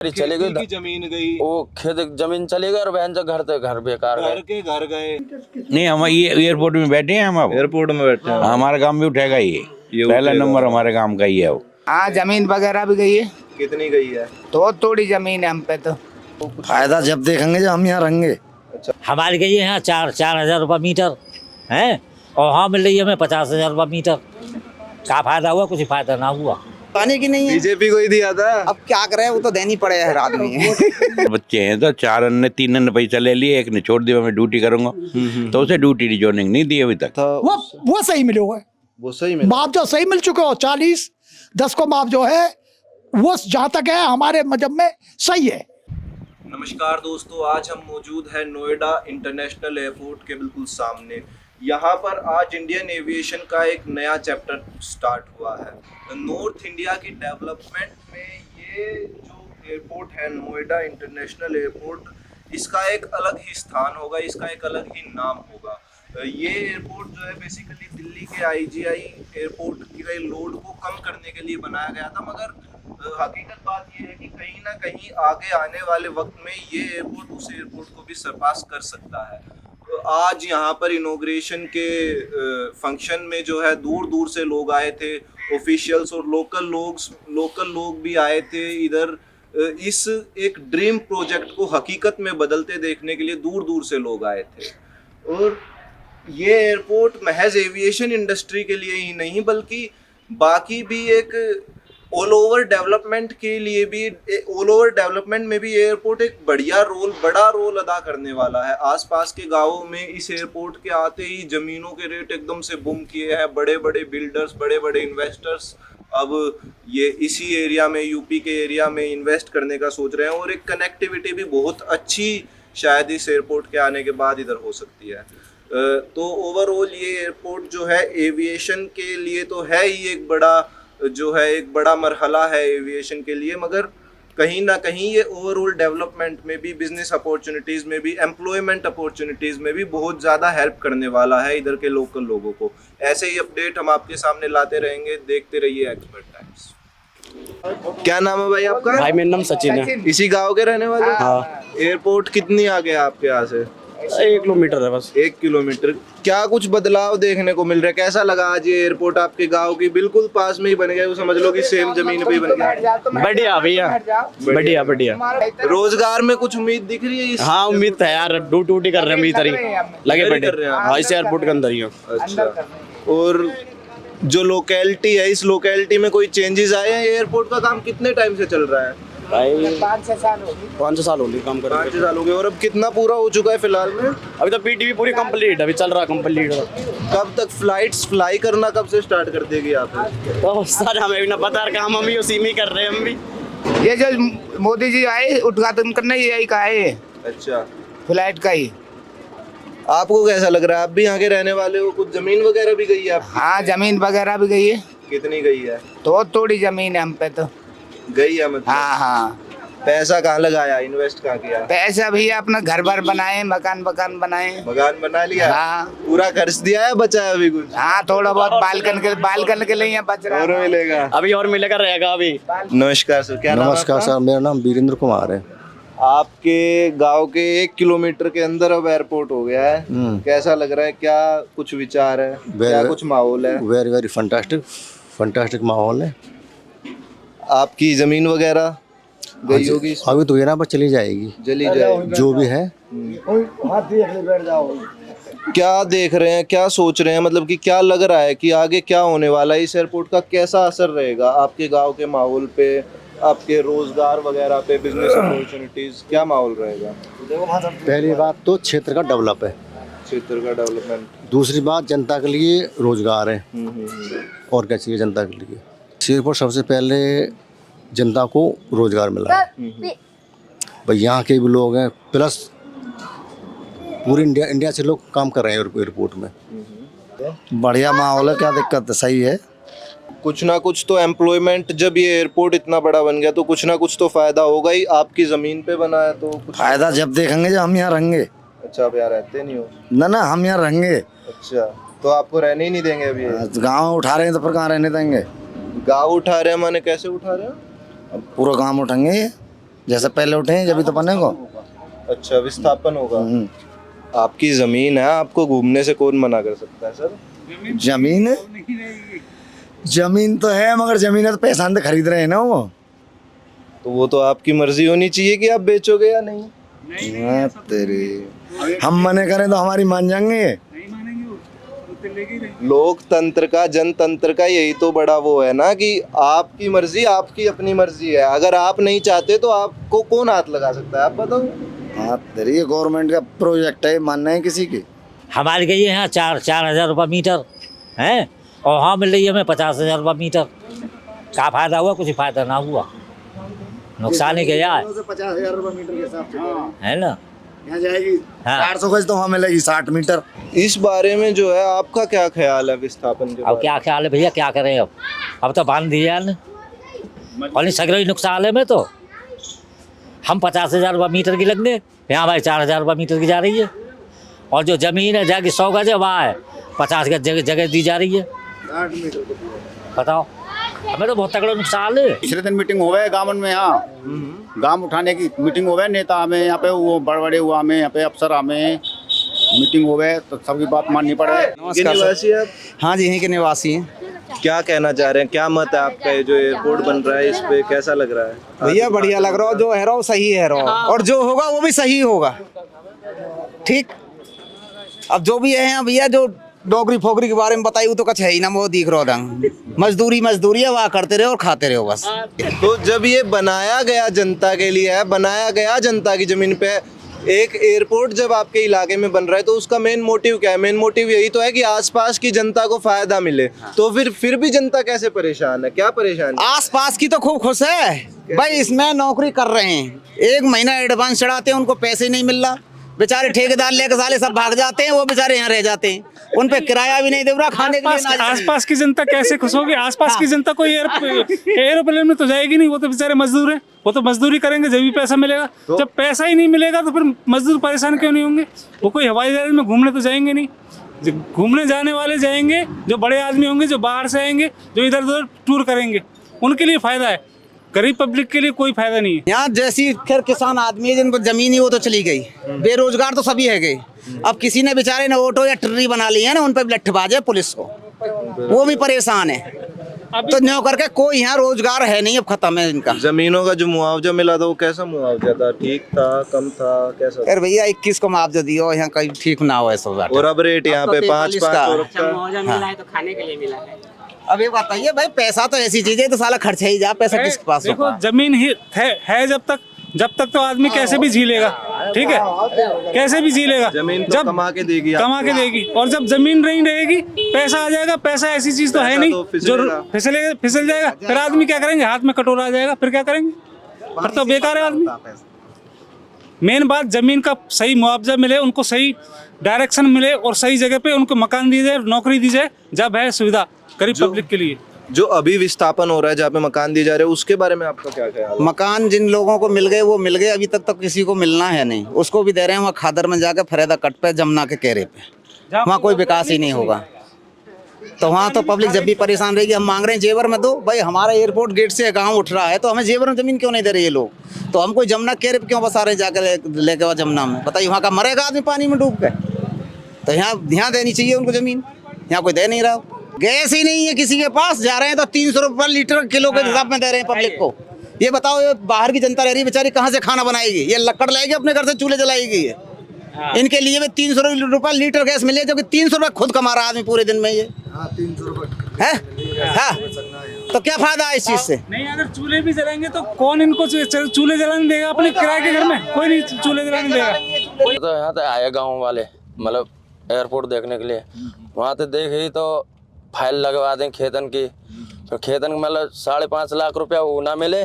चली गई की जमीन गई, वो खेत जमीन चली गई और बहन जो घर बेकार घर गए। के घर गए। नहीं, हम ये एयरपोर्ट में बैठे हैं। हम अब एयरपोर्ट में बैठे हैं। हमारा काम भी उठेगा ये पहला उठेगा। नंबर हमारे काम का ही है वो। हाँ, जमीन वगैरह भी गई है, कितनी गई है? तो थोड़ी जमीन है हम पे। तो फायदा जब देखेंगे जब हम यहाँ रहेंगे। हमारे गई है यहाँ 4,000 रुपये मीटर है, और वहाँ मिल रही है हमें 50,000 रुपये मीटर। क्या फायदा हुआ? कुछ फायदा ना हुआ। पानी की नहीं है, बीजेपी को ही दिया था। अब क्या करे, वो तो देनी पड़ेगा हर आदमी। बच्चे हैं तो 4 अन्य 3 अन्य पैसा ले लिए, एक ने छोड़ दिया मैं ड्यूटी करूंगा, तो उसे ड्यूटी ज्वाइनिंग नहीं दी अभी तक। वो सही मिले हुए, वो सही में मुआवजा सही मिल चुके हो। 40-10 को मुआवजा है, वो जहाँ तक है हमारे मजहब में सही है। नमस्कार दोस्तों, आज हम मौजूद हैं नोएडा इंटरनेशनल एयरपोर्ट के बिल्कुल सामने। यहाँ पर आज इंडियन एविएशन का एक नया चैप्टर स्टार्ट हुआ है। नॉर्थ इंडिया की डेवलपमेंट में ये जो एयरपोर्ट है नोएडा इंटरनेशनल एयरपोर्ट, इसका एक अलग ही स्थान होगा, इसका एक अलग ही नाम होगा। ये एयरपोर्ट जो है बेसिकली दिल्ली के IGI एयरपोर्ट के लोड को कम करने के लिए बनाया गया था, मगर हकीकत बात ये है कि कहीं ना कहीं आगे आने वाले वक्त में ये एयरपोर्ट उस एयरपोर्ट को भी सरपास कर सकता है। तो आज यहाँ पर इनॉग्रेशन के फंक्शन में जो है दूर दूर से लोग आए थे, ऑफिशियल्स और लोकल लोग भी आए थे इधर। इस एक ड्रीम प्रोजेक्ट को हकीकत में बदलते देखने के लिए दूर दूर से लोग आए थे। और ये एयरपोर्ट महज एविएशन इंडस्ट्री के लिए ही नहीं बल्कि बाकी भी एक ऑल ओवर डेवलपमेंट के लिए भी, ऑल ओवर डेवलपमेंट में भी एयरपोर्ट एक बड़ा रोल अदा करने वाला है। आसपास के गांवों में इस एयरपोर्ट के आते ही ज़मीनों के रेट एकदम से बूम किए हैं। बड़े बड़े बिल्डर्स, बड़े बड़े इन्वेस्टर्स अब ये इसी एरिया में, यूपी के एरिया में इन्वेस्ट करने का सोच रहे हैं। और एक कनेक्टिविटी भी बहुत अच्छी शायद इस एयरपोर्ट के आने के बाद इधर हो सकती है। तो ओवरऑल ये एयरपोर्ट जो है एविएशन के लिए तो है ही एक बड़ा मरहला है एविएशन के लिए, मगर कहीं ना कहीं ये ओवरऑल डेवलपमेंट में भी, बिजनेस अपॉर्चुनिटीज़ में भी, एम्प्लॉयमेंट अपॉर्चुनिटीज़ में भी बहुत ज़्यादा हेल्प करने वाला है इधर के लोकल लोगों को। ऐसे ही अपडेट हम आपके सामने लाते रहेंगे, देखते रहिए एक्सपर्ट टाइम्स। क्या नाम है भाई आपका? भाई मेरा नाम सचिन है। इसी गांव के रहने वाले? हाँ। एयरपोर्ट कितनी आगे है आपके यहाँ से? 1 किलोमीटर है बस। 1 किलोमीटर। क्या कुछ बदलाव देखने को मिल रहा है? कैसा लगा आज ये एयरपोर्ट आपके गांव की बिल्कुल पास में ही बन गया, वो समझ लो कि सेम जमीन पे ही बन गया। बढ़िया भैया, बढ़िया बढ़िया। रोजगार में कुछ उम्मीद दिख रही है? हाँ उम्मीद है यार, ड्यूटी कर रहे हैं, इधर ही लगे इधर ही बैठे कर रहे हैं आप? हाँ, इस एयरपोर्ट के अंदर ही हूँ। अच्छा। और जो लोकेलिटी है, इस लोकेलिटी में कोई चेंजेस आए हैं? एयरपोर्ट का काम कितने टाइम से चल रहा है? भाई 5-6 साल हो गए। 5 साल हो गए काम कर रहे 5 साल हो गए। और अब कितना पूरा हो चुका है फिलहाल में? अभी तो PTV पूरी कंप्लीट, अभी चल रहा कंप्लीट। कब तक फ्लाइट्स फ्लाई करना कब से स्टार्ट कर देगी आप? तो सर हमें भी ना पता है, काम हम ही उसी में ही कर रहे हैं हम भी। ये जो मोदी जी आए उद्घाटन करने, यही का है अच्छा, फ्लाइट का ही। आपको कैसा लग रहा है? आप भी यहाँ के रहने वाले हो, कुछ जमीन वगैरह भी गई है आपकी? हाँ, जमीन वगैरह भी गई है, कितनी गई है? तो थोड़ी जमीन है हम पे। तो गई है मतलब? हाँ। पैसा कहाँ लगाया, इन्वेस्ट कहाँ किया? पैसा भैया अपना घर बार बनाए, मकान बनाए। मकान बना लिया? हाँ। पूरा खर्च दिया है, बचा है अभी कुछ? हाँ, थोड़ा बहुत बालकन के लिए बच रहा और है। मिलेगा? अभी और मिलेगा रहेगा अभी। नमस्कार सर, क्या नाम है नमस्कार आपका? सर, मेरा नाम वीरेंद्र कुमार है। आपके गांव के 1 किलोमीटर के अंदर अब एयरपोर्ट हो गया है, कैसा लग रहा है? क्या कुछ विचार है, क्या कुछ माहौल है? वेरी वेरी फंटास्टिक माहौल है। आपकी जमीन वगैरह गई होगी? अभी तो यहाँ पर चली जाएगी, जली जाएगी जो भी है। क्या देख रहे हैं, क्या सोच रहे हैं, मतलब कि क्या लग रहा है कि आगे क्या होने वाला है? इस एयरपोर्ट का कैसा असर रहेगा आपके गांव के माहौल पे, आपके रोजगार वगैरह पे, बिजनेस अपॉर्चुनिटीज, क्या माहौल रहेगा? पहली बात तो क्षेत्र का डेवलप है, क्षेत्र का डेवलपमेंट। दूसरी बात जनता के लिए रोजगार है। और क्या चाहिए जनता के लिए? एयरपोर्ट सबसे पहले जनता को रोजगार मिला है। भाई यहाँ के भी लोग हैं, प्लस पूरी इंडिया से लोग काम कर रहे हैं एयरपोर्ट में। बढ़िया माहौल है, क्या दिक्कत है, सही है। कुछ ना कुछ तो एम्प्लॉयमेंट, जब ये एयरपोर्ट इतना बड़ा बन गया तो कुछ ना कुछ तो फायदा होगा ही। आपकी जमीन पे बना है तो कुछ फायदा जब देखेंगे जब हम यहाँ रहेंगे। अच्छा, आप यहाँ रहते नहीं हो? ना हम यहाँ रहेंगे। अच्छा, तो आपको रहने ही नहीं देंगे अभी? गाँव उठा रहे हैं तो फिर कहाँ रहने देंगे? गाँव उठा रहे हैं माने कैसे उठा रहे हैं? पूरा गाँव उठाएंगे। जैसे पहले उठे हैं जब तो बनेगा। अच्छा, विस्थापन होगा। आपकी जमीन है, आपको घूमने से कौन मना कर सकता है सर? जमीन तो है, मगर जमीन है तो पैसा से खरीद रहे हैं ना वो। तो वो तो आपकी मर्जी होनी चाहिए कि आप बेचोगे या नहीं। हाँ, तेरे हम मने करें तो हमारी मान जाएंगे। लोकतंत्र का, जनतंत्र का यही तो बड़ा वो है ना कि आपकी मर्जी, आपकी अपनी मर्जी है। अगर आप नहीं चाहते तो आपको कौन हाथ लगा सकता है, आप बताओ। हाँ, तेरी ये गवर्नमेंट का प्रोजेक्ट है, मानना है किसी के। हमारे के यहाँ 4,000 रुपये मीटर है, और वहाँ मिल रही है हमें 50,000 रुपये मीटर। क्या फायदा हुआ? कुछ फायदा ना हुआ, नुकसान ही गया है। 50,000 रुपये मीटर के हिसाब से है ना, यहाँ जाएगी। हाँ। 400 गज तो वहाँ मिलेगी 60 मीटर। इस बारे में जो है आपका क्या ख्याल है विस्थापन के अब बारे क्या ख्याल है भैया, क्या करें? अब तो बांध दिया है और सगरे नुकसान है में। तो हम 50,000 रुपये मीटर की लगने, यहाँ भाई 4,000 रुपये मीटर की जा रही है। और जो ज़मीन है जाके 100 गज है, वहाँ है 50 गज जगह दी जा रही है। बताओ, हमें तो बहुत तगड़ा नुकसान है। पिछले दिन मीटिंग हुआ है गाँव में, यहाँ गाँव उठाने की मीटिंग हुआ है। नेता हमें यहाँ पे वो बड़े बड़े हुआ, हमें यहाँ पे अफसर हमें मीटिंग हुआ है, तो सबकी बात माननी पड़े। के निवासी आप? हाँ जी, यहीं के निवासी हैं। क्या कहना चाह रहे हैं, क्या मत है आपका? ये जो एयरपोर्ट बन रहा है इस पे कैसा लग रहा है? भैया बढ़िया लग रहा हो, जो है रहो सही है रहो, और जो होगा वो भी सही होगा। ठीक, अब जो भी है यहाँ भैया, जो नौकरी फोकरी के बारे में बताई वो तो कुछ है ही ना, वो दिख रहा दंग मजदूरी है, वहाँ करते रहो और खाते रहो बस। तो जब ये बनाया गया जनता के लिए है, बनाया गया जनता की जमीन पे, एक एयरपोर्ट जब आपके इलाके में बन रहा है तो उसका मेन मोटिव क्या है? मेन मोटिव यही तो है कि आसपास की जनता को फायदा मिले। तो फिर भी जनता कैसे परेशान है? क्या परेशान है? आसपास की तो खूब खुश है भाई, इसमें नौकरी कर रहे हैं, 1 महीना एडवांस चढ़ाते हैं, उनको पैसे नहीं मिल रहा। बेचारे ठेकेदार लेकर साले सब भाग जाते हैं, वो बेचारे यहाँ रह जाते हैं, उन पे किराया भी नहीं दे रहा, खाने के लिए। आसपास की जनता कैसे खुश होगी? आसपास की जनता कोई एरोप्लेन में तो जाएगी नहीं, वो तो बेचारे मजदूर हैं, वो तो मजदूरी करेंगे जब भी पैसा मिलेगा। जब पैसा ही नहीं मिलेगा तो फिर मजदूर परेशान क्यों नहीं होंगे? वो कोई हवाई जहाज में घूमने तो जाएंगे नहीं। घूमने जाने वाले जाएंगे जो बड़े आदमी होंगे, जो बाहर से आएंगे, जो इधर उधर टूर करेंगे, उनके लिए फायदा है। गरीब पब्लिक के लिए कोई फायदा नहीं है। यहाँ जैसी खैर किसान आदमी है, जिनको जमीन ही वो तो चली गई, बेरोजगार तो सभी है गए। अब किसी ने बेचारे ने ऑटो या ट्ररी बना ली है ना, उन पर लठबाज है पुलिस को, वो भी परेशान है। तो न्यों करके कोई यहाँ रोजगार है नहीं, अब खत्म है इनका। जमीनों का जो मुआवजा मिला था वो कैसा मुआवजा था? ठीक था, कम था, कैसा? यार भैया 21 को मुआवजा दियो, यहाँ कहीं ठीक ना हो ऐसा। और अब रेट यहाँ पे 5-5 मुआवजा मिला है तो खाने के लिए मिला है। अब ये बताइए भाई, पैसा तो ऐसी चीज है तो साला खर्चा ही जा, पैसा किसके पास देखो होगा? जमीन ही है जब तक तो आदमी कैसे भी जी लेगा, ठीक है, कैसे भी जी लेगा। जमीन तो जब कमा के देगी, और जब जमीन नहीं रहेगी पैसा आ जाएगा। पैसा ऐसी चीज तो है नहीं जो फिसल जाएगा, फिर आदमी क्या करेंगे? हाथ में कटोरा आ जाएगा, फिर क्या करेंगे? फिर तो बेकार है आदमी। मेन बात जमीन का सही मुआवजा मिले, उनको सही डायरेक्शन मिले और सही जगह पे उनको मकान दी जाए, नौकरी दी जाए, जब है सुविधा गरीब पब्लिक के लिए। जो अभी विस्थापन हो रहा है, जहाँ पे मकान दिए जा रहे हैं, उसके बारे में आपका क्या ख्याल है? मकान जिन लोगों को मिल गए वो मिल गए, अभी तक तो किसी को मिलना है नहीं। उसको भी दे रहे हैं वहाँ खादर में जाकर, फरेदा कट पे, जमुना के केरे पे, वहाँ कोई विकास ही नहीं होगा। तो वहाँ तो पब्लिक जब भी परेशान रहेगी। हम मांग रहे हैं जेवर में दो भाई, हमारा एयरपोर्ट गेट से गाँव उठ रहा है तो हमें जेवर में जमीन क्यों नहीं दे रहे ये लोग? तो हम कोई जमुना केरे पे क्यों बसा रहे हैं जाकर लेके वहाँ जमुना में? बताइए, वहाँ का मरेगा आदमी पानी में डूब के। तो यहाँ देनी चाहिए उनको जमीन, यहाँ कोई दे नहीं रहा। गैस ही नहीं है किसी के पास, जा रहे हैं तो 300 रुपये लीटर किलो के हिसाब में दे रहे हैं पब्लिक को। ये बताओ, ये बाहर की जनता रह रही है बेचारी, कहाँ से खाना बनाएगी? ये लकड़ लाएगी अपने घर से, चूल्हे जलाएगी। ये इनके लिए भी 300 रुपये लीटर गैस मिले, जो कि 300 रुपये खुद कमा रहा आदमी पूरे दिन में। ये 300 रुपये है, हाँ, तो क्या फायदा है इस चीज से? नहीं, अगर चूल्हे भी जलाएंगे तो कौन इनको चूल्हे जलाने देगा? अपने किराए के घर में कोई नहीं चूल्हे जलाने देगा। तो यहाँ तो आए गाँव वाले, मतलब एयरपोर्ट देखने के लिए, वहाँ तो देखे ही तो फाइल लगवा दें खेतन की, तो खेतन मतलब 5.5 लाख रुपया वो ना मिले,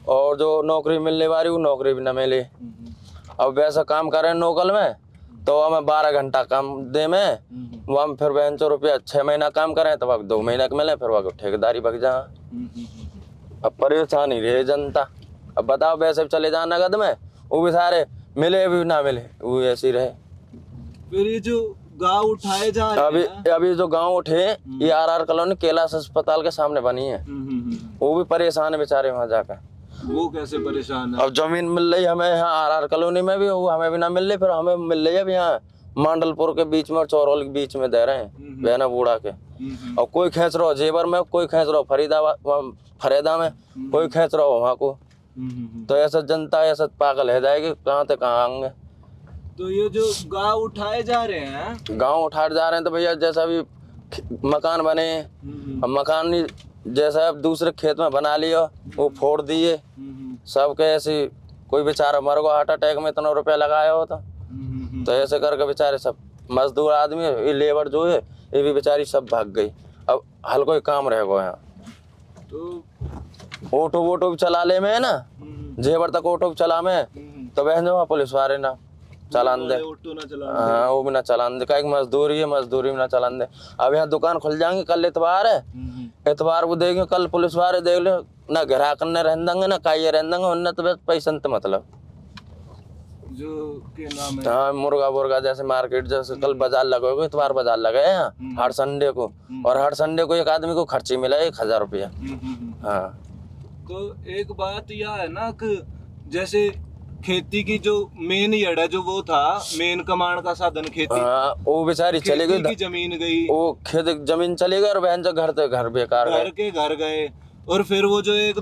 और जो नौकरी मिलने वाली वो नौकरी भी ना मिले। अब वैसा काम करें लोकल में तो हमें 12 घंटा काम दे में, वहाँ फिर 500 रुपया 6 महीना काम करें तो वह 2 महीना के मिले, फिर वह ठेकेदारी भग जा। अब परेशानी रहे जनता। अब बताओ, वैसे भी चले जाए नगद में, वो भी सारे मिले भी ना मिले, वो ऐसे ही रहे। फिर ये जो गांव उठाए जा रहे हैं, अभी जो गांव उठे, ये RR कॉलोनी कैलाश अस्पताल के सामने बनी है, वो भी परेशान है बेचारे वहाँ जाकर। वो कैसे परेशान है? अब जमीन मिल रही हमें यहाँ आर कॉलोनी में भी, वो हमें भी ना मिल रही, फिर हमें मिल रही है अब यहाँ मांडलपुर के बीच में और चौरोल के बीच में दे रहे हैं बेना बूढ़ा के। और कोई खींच रहा हो जेवर में, कोई खींच रहा हो फरीदा में, कोई खींच रहा हो वहाँ को। तो ऐसा जनता ऐसा पागल है जाएगी, कहाँ से कहाँ आएंगे। तो ये जो गांव उठाए जा रहे हैं, गांव उठाए जा रहे हैं तो भैया जैसा भी मकान बने, अब मकान नहीं जैसा अब दूसरे खेत में बना लिया वो फोड़ दिए सबके। ऐसे कोई बेचारा मर गया हार्ट अटैक में, इतना रुपया लगाया होता। तो ऐसे करके बेचारे सब मजदूर आदमी, ये लेबर जो है ये भी बेचारी सब भाग गई। अब हल कोई काम रह गया यहाँ। तो ऑटो वोटो भी चला ले में ना, जेवर तक ऑटो भी चला में, तो बहन जो पुलिस वाले ना चलान दे। हाँ वो भी ना चलान दे, कहीं मजदूरी है, मजदूरी में ना चलान दे। अब यहाँ दुकान खुल जाएंगे, कल इतवार है, इतवार को देखेंगे, कल पुलिस वाले देख ले ना, ग्राहक ने रहन देंगे ना काई रहन देंगे, उनने तो बस पैसा तो मतलब जो के नाम है। हाँ मुर्गा वुर्गा जैसे मार्केट, जैसे कल बाजार लगे, इतवार बाजार लगे यहाँ हर संडे को, और हर संडे को एक आदमी को खर्ची मिला 1000 रुपया। हाँ तो एक बात यह है ना कि जैसे खेती की जो मेन जड़ है, जो वो था मेन कमांड का साधन खेती, वो बेचारी चली गई, की जमीन गई, वो खेत जमीन चली गई, और बहन जो घर बेकार घर के घर गए। और फिर वो जो एक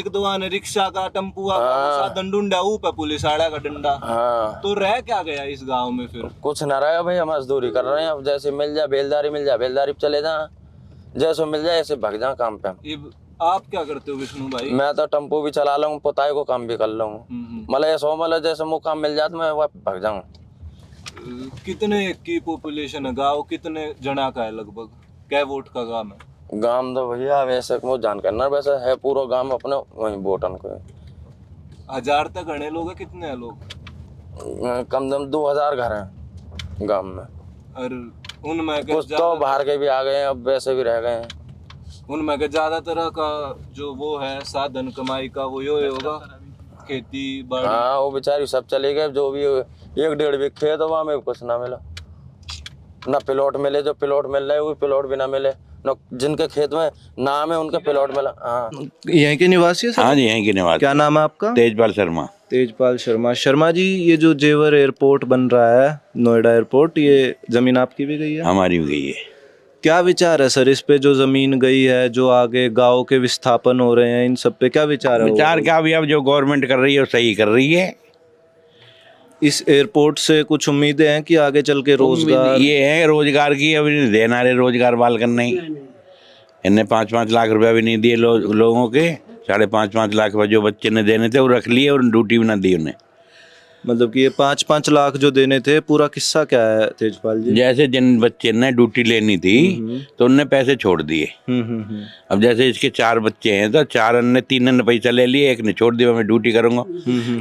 दो आने रिक्शा का टेम्पू का साधन ढूंढा, ऊपर पुलिस आड़ा का डंडा। तो रह क्या गया इस गांव में? फिर कुछ न रहा भैया, मजदूरी कर रहे हैं। अब जैसे मिल जाए बेलदारी, मिल जाए बेलदारी पे चले जाए, जैसे मिल जाए ऐसे भाग जाए काम पे। आप क्या करते हो विष्णु भाई? मैं तो टेम्पो भी चला लूँ, पुताई को काम भी कर लूँ, मतलब ऐसा मतलब जैसे मुझे काम मिल जाए तो मैं वह भाग जाऊँ। कितने की पॉपुलेशन है गाँव, कितने जना का है लगभग, क्या वोट का गाँव है? गांव तो भैया वैसे मुझे जान करना, वैसे है पूरा गांव अपने वही वोटन को। 1000 तक गणे लोग हैं? कितने हैं लोग? कम से कम 2000 घर हैं गांव में, और उनमें कुछ तो बाहर के भी आ गए हैं, अब वैसे भी रह गए हैं। उनमें के ज्यादातर का जो वो है साधन कमाई का वो यो होगा, खेती बाड़ी। हाँ वो बेचारी सब चले गए, जो भी 1-1.5 बीघे खेत वहाँ में कुछ ना मिला, ना प्लॉट मिले, जो प्लॉट मिल रहे वो प्लॉट भी ना मिले, न जिनके खेत में नाम है उनके प्लॉट मिला। हाँ यहीं के निवासी है सर? हाँ जी यहीं के निवासी। क्या नाम है आपका? तेजपाल शर्मा। तेजपाल शर्मा। शर्मा जी, ये जो जेवर एयरपोर्ट बन रहा है, नोएडा एयरपोर्ट, ये जमीन आपकी भी गई है? हमारी भी गई है। क्या विचार है सर इस पे, जो जमीन गई है, जो आगे गांव के विस्थापन हो रहे हैं, इन सब पे क्या विचार है? विचार क्या, अभी अब जो गवर्नमेंट कर रही है वो सही कर रही है। इस एयरपोर्ट से कुछ उम्मीदें हैं कि आगे चल के रोजगार? ये है रोजगार की, अभी देना रहे रोजगार बाल करना ही। इन्हें 5-5 लाख रुपया भी नहीं दिए लोगों के, 5.5 लाख जो बच्चे ने देने थे वो रख लिए, और ड्यूटी भी ना दी उन्हें। मतलब कि ये 5-5 लाख जो देने थे, पूरा किस्सा क्या है तेजपाल जी? जैसे जिन बच्चे ने ड्यूटी लेनी थी तो उनने पैसे छोड़ दिए। अब जैसे इसके 4 बच्चे हैं तो 4 ने 3 ने पैसा ले लिए, एक ने छोड़ दिया मैं ड्यूटी करूंगा,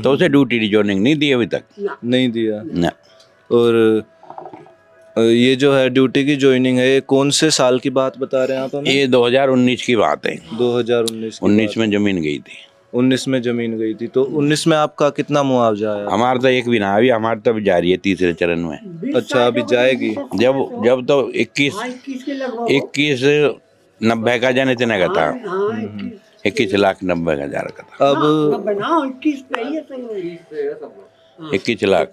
तो उसे ड्यूटी ज्वाइनिंग नहीं दी अभी तक। नहीं दिया ना। और ये जो है ड्यूटी की ज्वाइनिंग है, ये कौन से साल की बात बता रहे हैं आप हमें? ये 2019 की बात है। 2019 में जमीन गई थी। 19 में जमीन गई थी। तो 19 में आपका कितना मुआवजा आया? हमारा तो एक भी ना, अभी हमारी तो अभी जा रही है 3रे चरण में। अच्छा, अभी जाएगी? जब तो 21,90 का जाने इतने का था, 21,90,000 का था। अब 21 लाख।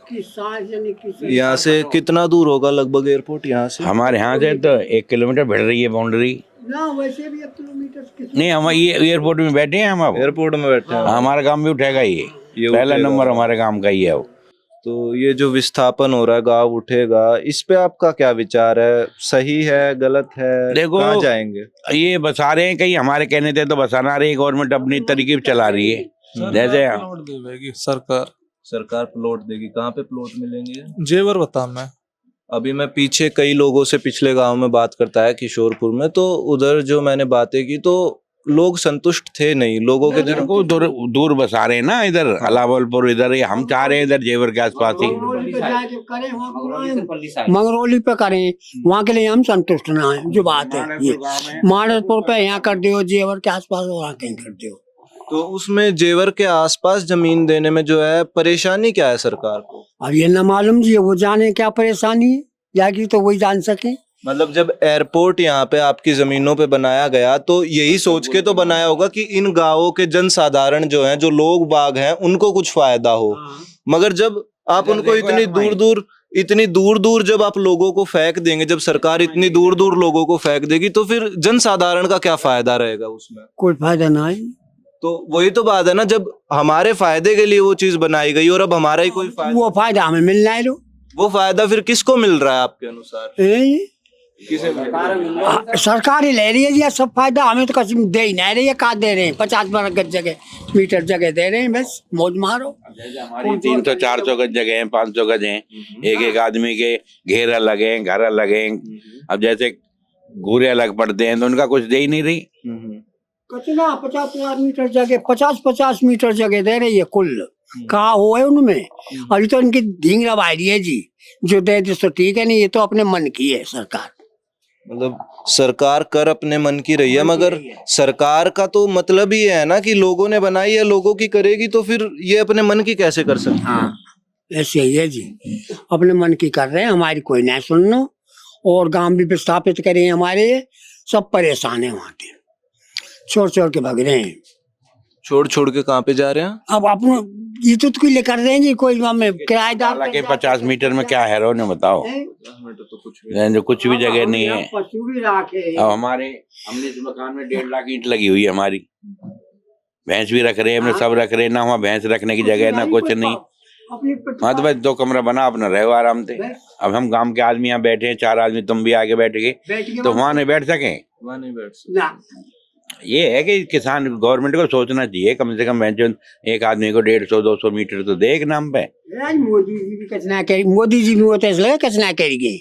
यहाँ से कितना दूर होगा लगभग एयरपोर्ट? यहाँ से हमारे यहाँ से तो 1 किलोमीटर बढ़ रही है बाउंड्री। वैसे भी 1 किलोमीटर नहीं, हम ये एयरपोर्ट में बैठे हैं, हम अब एयरपोर्ट में बैठे हैं। हमारा काम भी उठेगा, ये पहला नंबर हमारे काम का ही है वो। तो ये जो विस्थापन हो रहा है, गांव उठेगा, इस पे आपका क्या विचार है? सही है, गलत है? देखो, कहाँ जाएंगे? ये बसा रहे हैं, कहीं हमारे कहने थे तो बसाना रही है, गवर्नमेंट अपनी तरीके से चला रही है। जैसे सरकार प्लॉट देगी। कहाँ पे प्लॉट मिलेंगे? जेवर बता मैं अभी मैं पीछे कई लोगों से पिछले गांव में बात करता है किशोरपुर में, तो उधर जो मैंने बातें की तो लोग संतुष्ट थे नहीं। लोगों के दिल को दूर बसा रहे हैं ना, इधर अलावलपुर, इधर हम चाह रहे हैं इधर जेवर के आसपास ही। मंगरौली पे करें, वहाँ के लिए हम संतुष्ट ना है। जो बात है ये मानसपुर पे यहाँ कर दियो, जेवर के आसपास वहाँ कहीं कर दियो। तो उसमें जेवर के आसपास जमीन देने में जो है परेशानी क्या है सरकार को? अब ये न मालूम जी, वो जाने क्या परेशानी है, जाएगी तो वही जान सके। मतलब जब एयरपोर्ट यहाँ पे आपकी जमीनों पे बनाया गया तो यही सोच के तो बनाया होगा कि इन गांवों के जनसाधारण जो हैं, जो लोग बाग हैं, उनको कुछ फायदा हो। मगर जब आप उनको इतनी दूर दूर जब आप लोगों को फेंक देंगे, जब सरकार इतनी दूर दूर लोगों को फेंक देगी, तो फिर जनसाधारण का क्या फायदा रहेगा उसमें? कोई फायदा नहीं। तो वही तो बात है ना, जब हमारे फायदे के लिए वो चीज बनाई गई और अब हमारा ही कोई फायदा, वो फायदा हमें मिलना है। वो फायदा फिर किसको मिल रहा है आपके अनुसार? किसे मिल रहा है? सरकार ही ले रही है जी सब फायदा, हमें तो कसम दे ही नहीं रही है। कहा दे रहे हैं 50 गज जगह मीटर जगह दे रहे हैं, बस मौज मारो। हमारी 300-400 गज जगह हैं, 500 गज हैं, एक आदमी के घेरा लगे, घर लगे। अब जैसे घूरे अलग पड़ते हैं तो उनका कुछ दे ही नहीं रही। कितना 50 मीटर जगह, 50 मीटर जगह दे रही है कुल। कहा हो है उनमें, अभी तो इनकी ढींग रवाई है जी, जो दे दे तो ठीक है, नहीं ये तो अपने मन की है सरकार। मतलब सरकार कर अपने मन की रही है, मगर सरकार का तो मतलब ही है ना कि लोगों ने बनाई है, लोगों की करेगी, तो फिर ये अपने मन की कैसे कर सकती है? हाँ ऐसे ही है जी, अपने मन की कर रहे हैं, हमारी कोई नहीं सुनना। और गांव भी विस्थापित करे हमारे, सब परेशान है वहाँ के, छोड़ छोड़ के भाग रहे हैं। छोड़ छोड़ के कहाँ पे जा रहे हैं? अब अपने ये तो कोई लेकर रहे हैं जी, कोई हमें किराएदार के 50 मीटर में क्या है, ने बताओ, जो कुछ भी जगह नहीं है। अब हमने इस मकान में 1.5 लाख ईंट लगी हुई है हमारी, भैंस भी रख रहे हैं, हमने सब रख रहे हैं ना, वहाँ भैंस रखने की जगह ना कुछ नहीं। हाँ तो बस 2 कमरा बना, अपना रहो आराम से। अब हम गांव के आदमी यहाँ बैठे हैं, 4 आदमी, तुम भी आगे बैठ गए, तो वहाँ नहीं बैठ सके। वहाँ नहीं बैठ सकते। ये है कि किसान गवर्नमेंट को सोचना चाहिए, कम से कम एक आदमी को 150-200 मीटर तो दे एक नाम पे। मोदी जी भी कचना करें, मोदी जी भी होते इसलिए कचना करेंगे।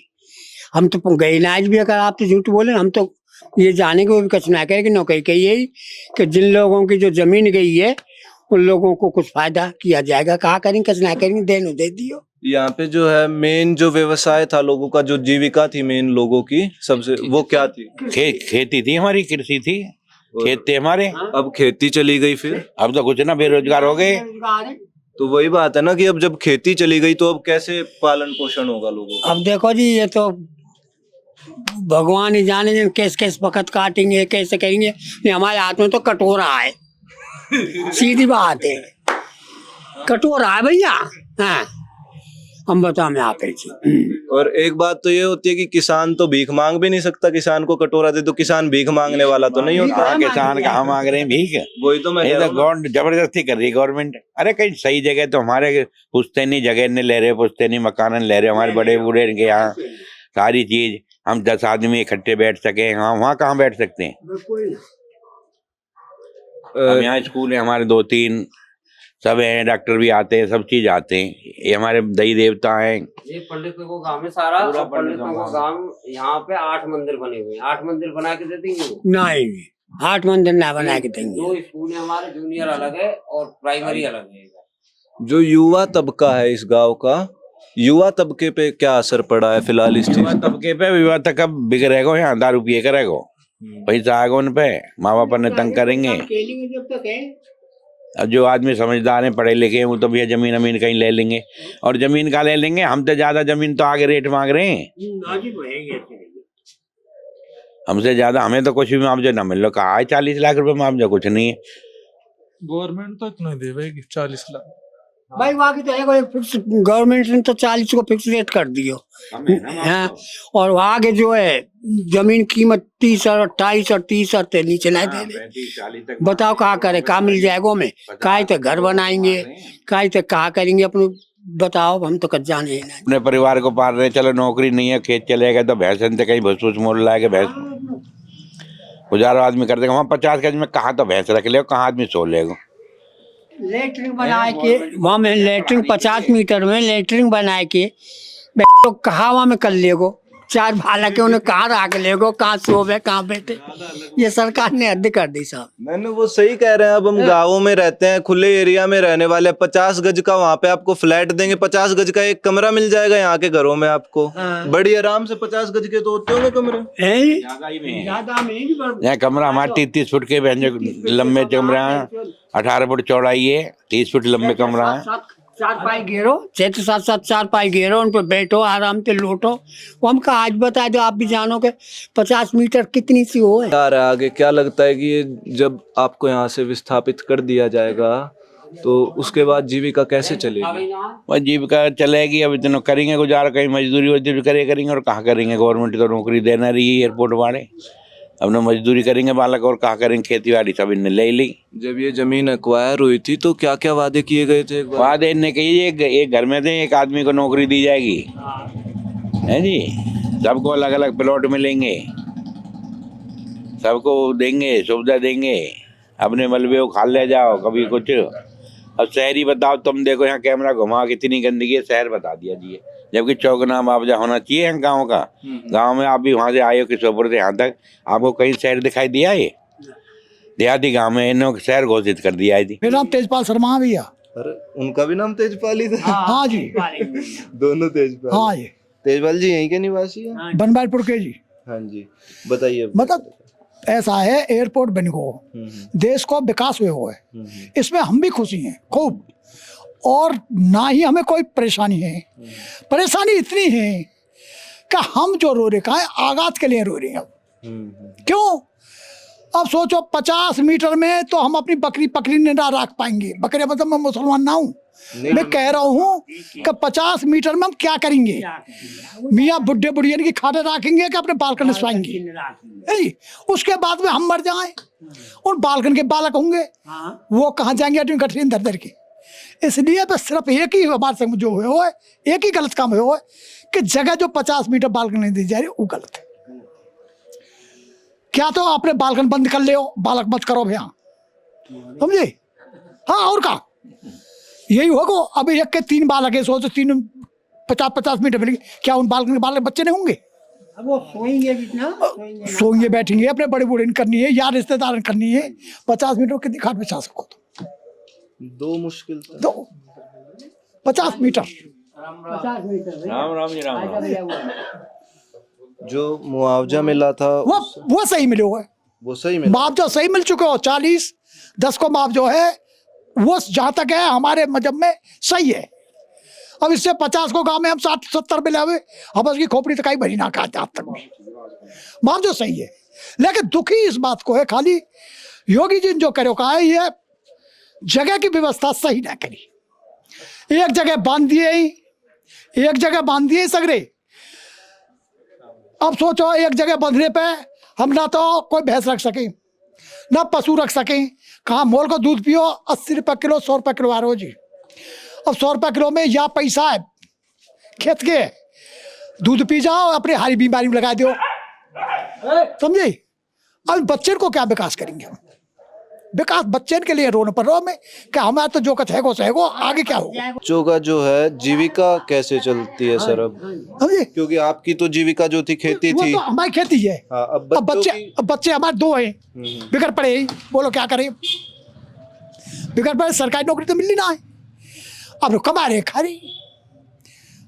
हम तो गए ना आज भी, अगर आप तो झूठ बोले, हम तो ये जाने के वो भी कचना करेंगे। नौकरी कही यही कि जिन लोगों की जो जमीन गई है उन लोगों को कुछ फायदा किया जाएगा। कहा करेंगे, कचना करेंगे, देनो दे दियो। यहाँ पे जो है मेन जो व्यवसाय था लोगों का, जो जीविका थी मेन लोगों की सबसे, वो क्या थी? खेती थी हमारी, कृषि थी, खेत थे हमारे। अब खेती चली गई, फिर अब तो कुछ ना, बेरोजगार हो गए। तो वही बात है ना कि अब जब खेती चली गई तो अब कैसे पालन पोषण होगा लोगों का? अब देखो जी, ये तो भगवान ही जाने कैसे कैसे वक्त काटेंगे, कैसे करेंगे। हमारे हाथ में तो कटोरा है, सीधी बात है, कटोरा है भैया। हाँ हम बताओ मैं आप और एक बात तो ये होती है कि किसान तो भीख मांग भी नहीं सकता, किसान को कटोरा दे तो किसान भीख मांगने वाला तो नहीं होता। किसान कहाँ मांग रहे हैं भीख? वही तो मैं गवर्नमेंट जबरदस्ती कर रही है गवर्नमेंट। अरे कहीं सही जगह तो हमारे पुश्ते नहीं, जगह नहीं ले रहे, पुश्ते नहीं, मकान ले रहे, हमारे बड़े बूढ़े इनके यहाँ सारी चीज, हम 10 आदमी इकट्ठे बैठ सके, हाँ वहाँ कहाँ बैठ सकते हैं? यहाँ स्कूल है हमारे 2-3, सब हैं, डॉक्टर भी आते हैं, सब चीज आते हैं, ये हमारे दई देवता हैं। ये पंडितों को गांव में सारा, पंडितों को गांव, यहाँ पे 8 मंदिर बने हुए हैं। 8 मंदिर बना के दे देंगे वो? नहीं, 8 मंदिर ना बना के देंगे। 2 स्कूल है हमारे, जूनियर अलग है और प्राइमरी अलग है। जो युवा तबका है इस गांव का, युवा तबके पे क्या असर पड़ा है फिलहाल इस चीज? युवा तबके पे, युवा तक अब बिगड़ेगा, यहाँ दारू पिए करेगा, पैसा आएगा उन पे, माँ बाप ने तंग करेंगे। अब जो आदमी समझदार हैं, पढ़े लिखे हैं, वो तो भैया जमीन अमीन कहीं ले लेंगे, और जमीन का ले लेंगे, हमसे ज्यादा जमीन तो आगे रेट मांग रहे हैं हमसे ज्यादा। हमें तो कुछ भी मुआवजा ना मिल लो, कहा है 40 लाख रुपए मुआवजा, कुछ नहीं है। गवर्नमेंट तो इतना देगी 40 लाख भाई, वहाँ की तो है फिक्स, गवर्नमेंट ने तो 40 को फिक्स रेट कर दियो। हाँ, और वहाँ के जो है जमीन कीमत 30 और 28 और 30 और नीचे नहीं दे रहे। बताओ कहाँ करे, कहाँ मिल जाएगा हमें? काहे तो घर बनाएंगे, काहे तो कहाँ करेंगे अपने, बताओ। हम तो कच्चा नहीं है, अपने परिवार को पाल रहे, चलो नौकरी नहीं है, खेत चले गए तो भैंस से कहीं भूस भूस मोल लाएगा, भैंस गुजारा आदमी कर देगा। वहाँ 50 गज में कहाँ तो भैंस रख ले, कहाँ आदमी सो लेगा। लेटरिन बनाए के वहाँ में, लेटरिन 50 मीटर में लेटरिन बनाए के कहाँ वहाँ में कर लेगो, 4 भाला के उन्हें कहाँ रख लेगो, कहाँ सोवे, कहाँ बैठे। ये सरकार ने हद कर दी साहब। मैंने वो सही कह रहे हैं। अब हम गाँवों में रहते हैं, खुले एरिया में रहने वाले, 50 गज का वहाँ पे आपको फ्लैट देंगे, 50 गज का एक कमरा मिल जाएगा यहाँ के घरों में आपको। बड़ी आराम से 50 गज के तो होते होंगे कमरे, ज्यादा में। यहाँ कमरा हमारा 30 फुट के लंबे कमरा, 18 फुट चौड़ाई है, 30 फुट लंबे कमरा है। चार पाई घेरो, 6 से 7 चार पाई घेरो, उन पर बैठो आराम से लौटो। वो हमका आज बता दो, आप भी जानो के 50 मीटर कितनी सी हो है। आ रहा है आगे, क्या लगता है कि ये जब आपको यहाँ से विस्थापित कर दिया जाएगा तो उसके बाद जीविका कैसे चलेगी? वह जीविका चलेगी, अब इतना करेंगे गुजारा, कहीं मजदूरी वजदूरी करेंगे और कहाँ करेंगे, गवर्नमेंट तो नौकरी देना रही है एयरपोर्ट वाले, अब ना मजदूरी करेंगे बालक और कहाँ करेंगे, खेती बाड़ी सब इनने ले ली। जब ये जमीन एक्वायर हुई थी तो क्या क्या वादे किए गए थे? वादे इनने कही एक घर में थे, एक आदमी को नौकरी दी जाएगी, है जी, सबको अलग अलग प्लॉट मिलेंगे, सबको देंगे, सुविधा देंगे, अपने मलबे को खा ले जाओ कभी कुछ। अब शहरी बताओ, तुम देखो यहाँ कैमरा घुमा कितनी गंदगी है, शहर बता दिया जी, जबकि चौगना मुआवजा होना चाहिए गाँव का। गांव में आप भी वहाँ से आए हो किशोरपुर से यहाँ तक, आपको कहीं शहर दिखाई दिया है? देहाती गांव में इन्होंने शहर घोषित कर दिया है जी। मेरा नाम तेजपाल शर्मा भैया। अरे उनका भी नाम तेजपाल ही था? हाँ जी, दोनों तेजपाल। हाँ जी, तेजपाल जी यहीं के निवासी हैं? बनवालपुर के जी। हाँ जी, बताइए। मतलब ऐसा है, एयरपोर्ट बन गो, देश को विकास हुए हुए, इसमें हम भी खुशी हैं खूब, और ना ही हमें कोई परेशानी है। परेशानी इतनी है कि हम जो रो रहे का है, आगाज के लिए रो रहे हैं अब। क्यों? अब सोचो 50 मीटर में तो हम अपनी बकरी पकड़ी ना रख पाएंगे। बकरे मतलब मैं मुसलमान ना हूँ, मैं कह रहा हूँ कि 50 मीटर में हम क्या करेंगे? मियाँ बुढ़े बुढ़िया की खाटे रखेंगे कि अपने बालकन नसवाएंगे? उसके बाद में हम मर जाएं, उन बालकन के बालक होंगे, वो कहाँ जाएंगे अपनी गठरी दर दर के। इसलिए बस सिर्फ एक ही हमारे संग जो हुए, एक ही गलत काम हुआ कि जगह जो 50 मीटर बालकन नहीं दी जा रही, वो गलत है। क्या तो आपने बालकन बंद कर ले हो, बालक मत करो भैया, समझे? हाँ, और का यही होगा। अब एक के 3 बालक है, सोचो 3 50-50 मीटर मिलेंगे, क्या उन बालकन के बालक बच्चे नहीं होंगे? वो सोएंगे भी ना, सोएंगे बैठेंगे, अपने बड़े बूढ़े करनी है या रिश्तेदार करनी है। 50 मीटर कितनी खाट बिछा सको? दो मुश्किल था। दो 50 मीटर। 50 मीटर। राम राम जी, राम राम। जो मुआवजा मिला था वो सही मिले हुए, वो सही मिला, मुआवजा सही मिल चुके हो। 40-10 को मुआवजा है, वो जहाँ तक है हमारे मजहब में सही है। अब इससे 50 को गाँव में हम 60-70 मिले हुए, हम उसकी खोपड़ी तक भरी ना खाते आज तक भी, मुआवजा सही है। लेकिन दुखी इस बात को है, खाली योगी जी ने जो करो कहा है, ये जगह की व्यवस्था सही ना करी। एक जगह बांध दिए सगरे। अब सोचो, एक जगह बांधने पे हम ना तो कोई भैंस रख सकें, ना पशु रख सकें। कहाँ मोल को दूध पियो 80 रुपये किलो, 100 रुपये किलो आ रहा हो जी। अब 100 रुपये किलो में या पैसा है खेत के, दूध पी जाओ, अपने हारी बीमारी में लगा दो, समझे? अब बच्चे को क्या विकास करेंगे हम? विकास बच्चे के लिए रोने पर रो में क्या, हमारा तो जो कुछ है वो आगे क्या होगा? बच्चों का जो है जीविका कैसे चलती है सर अब? क्योंकि आपकी तो जीविका जो थी खेती थी। तो हमारी खेती है। हाँ, अब बच्चे हमारे 2 हैं, बिगड़ पड़े, बोलो क्या करें? बिगड़ पड़े, सरकारी नौकरी तो मिलनी ना है, अब कमा रहे खा रहे,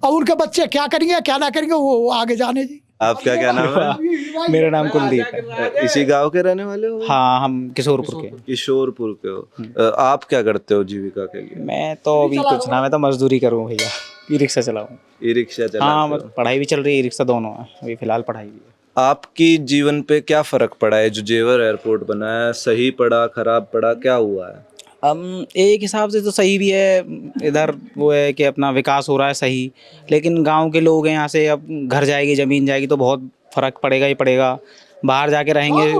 और उनके बच्चे क्या करेंगे क्या ना करेंगे वो आगे जाने जी। आपका क्या नाम है? मेरा नाम कुलदीप है। इसी गांव के रहने वाले हो? हाँ, हम किशोरपुर के। किशोरपुर के हो। आप क्या करते हो जीविका के लिए? मैं तो अभी कुछ ना, मैं तो मजदूरी करूँ भैया, ई रिक्शा चलाऊँ। ई रिक्शा चलाते हाँ, हो? पढ़ाई भी चल रही है, ई रिक्शा दोनों है, अभी फिलहाल पढ़ाई भी है। आपकी जीवन पे क्या फर्क पड़ा है जो जेवर एयरपोर्ट बना है? सही पड़ा, खराब पड़ा, क्या हुआ है? एक हिसाब से तो सही भी है, इधर वो है कि अपना विकास हो रहा है सही, लेकिन गांव के लोग हैं, यहाँ से अब घर जाएगी, ज़मीन जाएगी तो बहुत फ़र्क पड़ेगा ही पड़ेगा। बाहर जाके रहेंगे,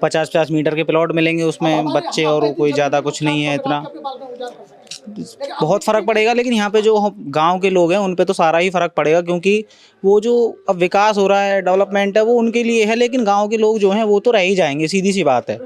50-50 मीटर के प्लॉट मिलेंगे, उसमें बच्चे और कोई ज़्यादा कुछ नहीं है, इतना बहुत फ़र्क पड़ेगा। लेकिन यहाँ पे जो गांव के लोग हैं उन पे तो सारा ही फ़र्क पड़ेगा, क्योंकि वो जो अब विकास हो रहा है, डेवलपमेंट है, वो उनके लिए है। लेकिन गांव के लोग जो हैं वो तो रह ही जाएंगे, सीधी सी बात है।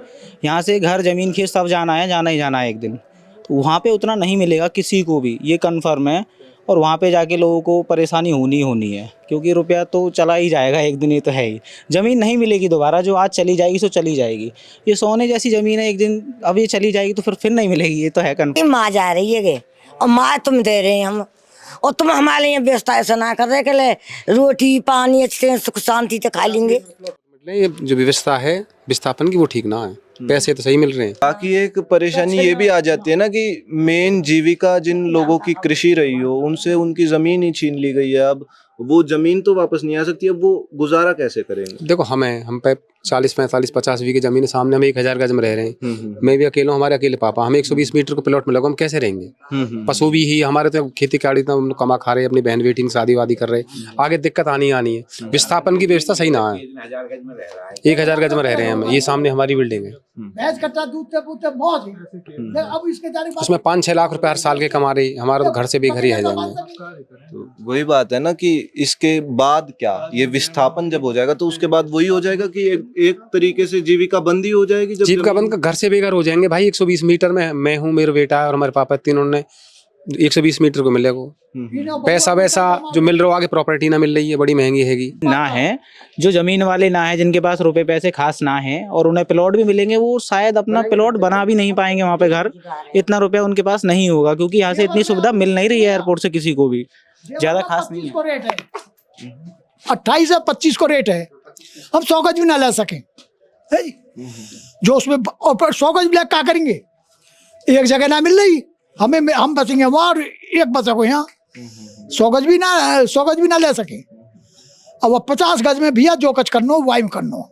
यहाँ से घर ज़मीन खेत सब जाना ही जाना है एक दिन, तो वहाँ पे उतना नहीं मिलेगा किसी को भी, ये कन्फर्म है। और वहाँ पे जाके लोगों को परेशानी होनी है, क्योंकि रुपया तो चला ही जाएगा एक दिन, ये तो है ही। ज़मीन नहीं मिलेगी दोबारा, जो आज चली जाएगी सो चली जाएगी। ये सोने जैसी ज़मीन है, एक दिन अब ये चली जाएगी तो फिर नहीं मिलेगी, ये तो है कन्फर्म। माँ जा रही है और माँ तुम दे रहे हैं हम, और तुम हमारे लिए व्यवस्था ऐसा ना कर रहे कि रोटी पानी अच्छे सुख शांति से खा लेंगे। ये जो व्यवस्था है विस्थापन की वो ठीक ना है, पैसे तो सही मिल रहे हैं। बाकी एक परेशानी ये भी आ जाती है ना कि मेन जीविका जिन लोगों की कृषि रही हो उनसे उनकी जमीन ही छीन ली गई है। अब वो जमीन तो वापस नहीं आ सकती, अब वो गुजारा कैसे करेंगे? देखो हम पे 40, 45, 50 बीघे जमीन है, सामने हम 1000 गज में रह रहे हैं। मैं भी अकेला हूँ, हमारे अकेले पापा, हमें 120 मीटर को प्लॉट मिलेगा, हम कैसे रहेंगे? पशु भी ही हमारे तो खेती काड़ी तो हम कमा खा रहे हैं, अपनी बहन बेटी की शादी वादी कर रहे हैं, आगे दिक्कत आनी है। विस्थापन की व्यवस्था सही ना है। 1000 गज में रह रहे हैं हम, ये सामने हमारी बिल्डिंग है, उसमें 5-6 लाख रुपए हर साल के कमा रही, हमारा तो घर से बेघर ही है जाएंगे। तो वही बात है ना कि इसके बाद क्या, ये विस्थापन जब हो जाएगा तो उसके बाद वही हो जाएगा कि एक तरीके से जीविका बंदी हो जाएगी। जब जीविका बंद, घर से बेघर हो जाएंगे भाई। 120 मीटर में मैं हूँ, मेरा बेटा है और हमारे पापा, तीनों ने 120 मीटर को मिलेगा। पैसा वैसा जो मिल रहा है, आगे प्रॉपर्टी ना मिल रही है, बड़ी महंगी हैगी ना है। जो जमीन वाले ना है, जिनके पास रुपए पैसे खास ना है और उन्हें प्लॉट भी मिलेंगे, वो शायद अपना प्लॉट बना भी नहीं पाएंगे वहाँ पे घर, इतना रुपया उनके पास नहीं होगा, क्योंकि यहाँ से इतनी सुविधा मिल नहीं रही है एयरपोर्ट से किसी को भी, ज्यादा खास नहीं है। 28 या 25 को रेट है, हम 100 गज भी ना ले सकें जो उसमें, और 100 गज ब्लैक क्या करेंगे? एक जगह ना मिल रही हमें, हम बचेंगे वहाँ और एक बचा को यहाँ, 100 गज भी ना ले सके। अब 50 गज में भैया जो कुछ करना हो वाई में करना हो।